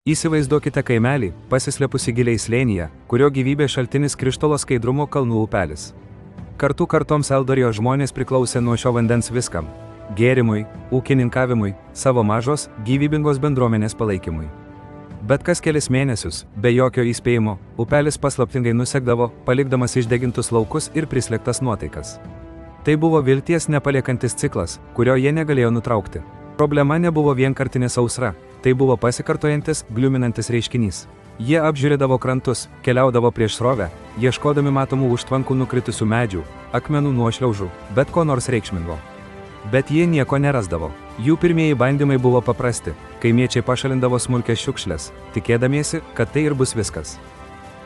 Įsivaizduokite kaimelį, pasislėpusi giliai slėnyje, kurio gyvybės šaltinis krištolo skaidrumo kalnų upelis. Kartų kartoms Eldorijos žmonės priklausė nuo šio vandens viskam – gėrimui, ūkininkavimui, savo mažos, gyvybingos bendruomenės palaikymui. Bet kas kelis mėnesius, be jokio įspėjimo, upelis paslaptingai nusekdavo, palikdamas išdegintus laukus ir prislėgtas nuotaikas. Tai buvo vilties nepaliekantis ciklas, kurio jie negalėjo nutraukti. Problema nebuvo vienkartinė sausra, tai buvo pasikartojantis, gliuminantis reiškinys. Jie apžiūrėdavo krantus, keliaudavo prieš srovę, ieškodami matomų užtvankų nukritusių medžių, akmenų nuošliaužų, bet ko nors reikšmingo. Bet jie nieko nerasdavo. Jų pirmieji bandymai buvo paprasti, kaimiečiai pašalindavo smulkias šiukšles, tikėdamiesi, kad tai ir bus viskas.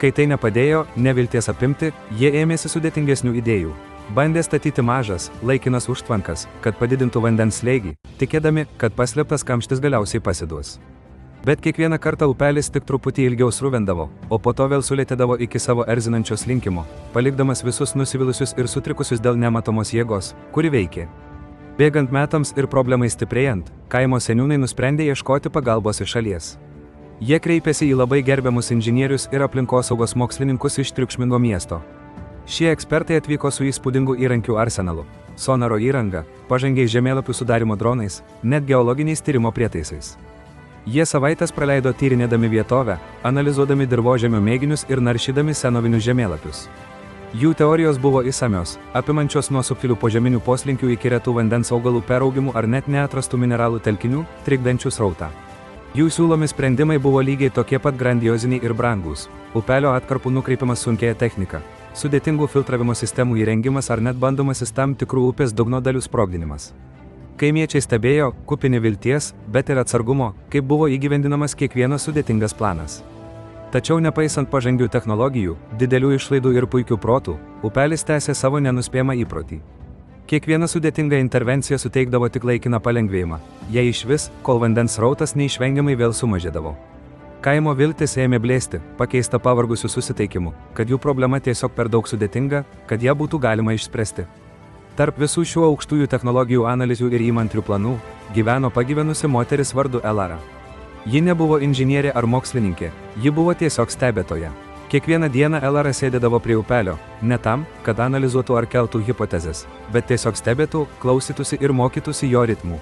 Kai tai nepadėjo, nevilties apimti, jie ėmėsi sudėtingesnių idėjų. Bandė statyti mažas, laikinas užtvankas, kad padidintų vandens slėgį, tikėdami, kad paslėptas kamštis galiausiai pasiduos. Bet kiekvieną kartą upelis tik truputį ilgiau sruvendavo, o po to vėl sulėtėdavo iki savo erzinančio slinkimo, palikdamas visus nusivylusius ir sutrikusius dėl nematomos jėgos, kuri veikė. Bėgant metams ir problemai stiprėjant, kaimo seniūnai nusprendė ieškoti pagalbos iš šalies. Jie kreipėsi į labai gerbiamus inžinierius ir aplinkosaugos mokslininkus iš triukšmingo miesto. Šie ekspertai atvyko su įspūdingu įrankių arsenalu – sonaro įranga, pažangiais žemėlapių sudarimo dronais, net geologiniais tyrimo prietaisais. Jie savaitės praleido tyrinėdami vietovę, analizuodami dirvožemio mėginius ir naršydami senovinius žemėlapius. Jų teorijos buvo išsamios, apimančios nuo subtilių požeminių poslinkių iki retų vandens augalų peraugimų ar net neatrastų mineralų telkinių, trikdančių srautą. Jų siūlomi sprendimai buvo lygiai tokie pat grandioziniai ir brangūs – upelio atkarpų nukreipimas sunkiąją techniką, sudėtingų filtravimo sistemų įrengimas ar net bandomasis tam tikrų upės dugno dalių sprogdinimas. Kaimiečiai stebėjo, kupini vilties, bet ir atsargumo, kaip buvo įgyvendinamas kiekvienas sudėtingas planas. Tačiau nepaisant pažangių technologijų, didelių išlaidų ir puikių protų, upelis tęsė savo nenuspėjamą įprotį. Kiekviena sudėtinga intervencija suteikdavo tik laikiną palengvėjimą, jei išvis, kol vandens srautas neišvengiamai vėl sumažėdavo. Kaimo viltis ėmė blėsti, pakeista pavargusių susiteikimu, kad jų problema tiesiog per daug sudėtinga, kad ją būtų galima išspręsti. Tarp visų šių aukštųjų technologijų analizių ir įmantrių planų, gyveno pagyvenusi moteris vardu Elara. Ji nebuvo inžinierė ar mokslininkė, ji buvo tiesiog stebėtoja. Kiekvieną dieną Elara sėdėdavo prie upelio, ne tam, kad analizuotų ar keltų hipotezes, bet tiesiog stebėtų, klausytųsi ir mokytųsi jo ritmų.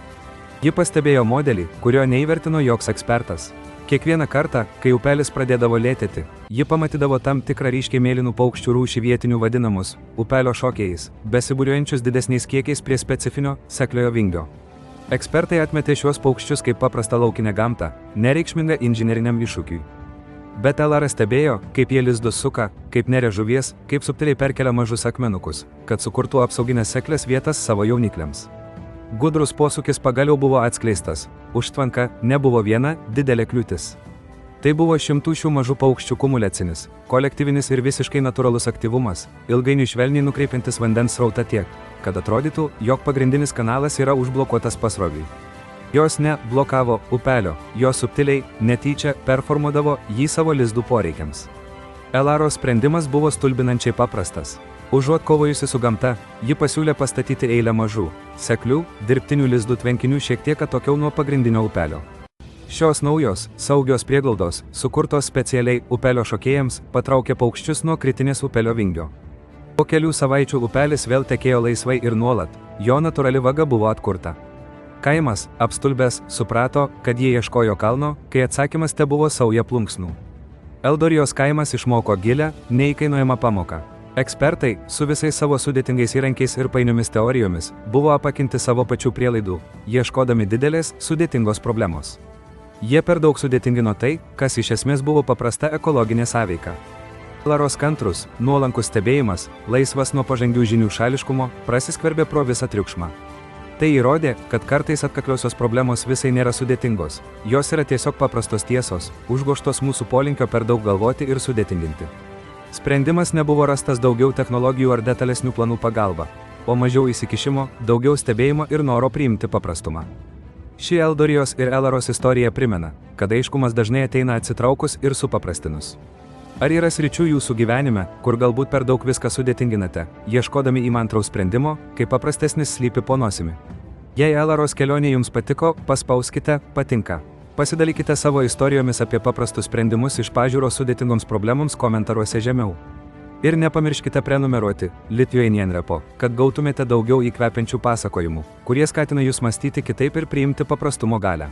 Ji pastebėjo modelį, kurio neįvertino joks ekspertas. Kiekvieną kartą, kai upelis pradėdavo lėtėti, ji pamatydavo tam tikrą ryškiai mėlynų paukščių rūšį vietinių vadinamus upelio šokėjais, besibūriuojančius didesniais kiekiais prie specifinio, sekliojo vingio. Ekspertai atmetė šiuos paukščius kaip paprastą laukinę gamtą, nereikšmingą inžineriniam iššūkiui. Bet Elara stebėjo, kaip jie lizdus suka, kaip neria žuvies, kaip subtiliai perkelia mažus akmenukus, kad sukurtų apsauginės seklės vietas savo jaunikliams. Gudrus posūkis pagaliau buvo atskleistas. Užtvanka nebuvo viena didelė kliūtis. Tai buvo šimtų šių mažų paukščių kumuliacinis, kolektyvinis ir visiškai natūralus aktyvumas, ilgainiui švelniai nukreipiantis vandens srautą tiek, kad atrodytų, jog pagrindinis kanalas yra užblokuotas pasroviui. Jos ne blokavo upelio, jos subtiliai, netyčia performuodavo jį savo lizdų poreikiams. Elaros sprendimas buvo stulbinančiai paprastas. Užuot kovojusi su gamta, ji pasiūlė pastatyti eilę mažų, seklių, dirbtinių lizdų tvenkinių šiek tiek atokiau nuo pagrindinio upelio. Šios naujos, saugios prieglaudos, sukurtos specialiai upelio šokėjams, patraukė paukščius nuo kritinės upelio vingio. Po kelių savaičių upelis vėl tekėjo laisvai ir nuolat, jo natūrali vaga buvo atkurta. Kaimas, apstulbęs, suprato, kad jie ieškojo kalno, kai atsakymas tebuvo sauja plunksnų. Eldorijos kaimas išmoko gilią, neįkainojamą pamoką. Ekspertai, su visais savo sudėtingais įrankiais ir painiomis teorijomis, buvo apakinti savo pačių prielaidų, ieškodami didelės, sudėtingos problemos. Jie per daug sudėtingino tai, kas iš esmės buvo paprasta ekologinė sąveika. Elaros kantrus, nuolankus stebėjimas, laisvas nuo pažangių žinių šališkumo, prasiskverbė pro visą triukšmą. Tai įrodė, kad kartais atkakliosios problemos visai nėra sudėtingos, jos yra tiesiog paprastos tiesos, užgožtos mūsų polinkio per daug galvoti ir sudėtinginti. Sprendimas nebuvo rastas daugiau technologijų ar detalesnių planų pagalba, o mažiau įsikišimo, daugiau stebėjimo ir noro priimti paprastumą. Ši Eldorijos ir Elaros istorija primena, kad aiškumas dažnai ateina atsitraukus ir supaprastinus. Ar yra sričių jūsų gyvenime, kur galbūt per daug viską sudėtinginate, ieškodami įmantraus sprendimo, kai paprastesnis slypi po nosimi? Jei Elaros kelionė jums patiko, paspauskite patinka. Pasidalykite savo istorijomis apie paprastus sprendimus iš pažiūros sudėtingoms problemoms komentaruose žemiau. Ir nepamirškite prenumeruoti Lithuanian Repo, kad gautumėte daugiau įkvepiančių pasakojimų, kurie skatina jūs mąstyti kitaip ir priimti paprastumo galią.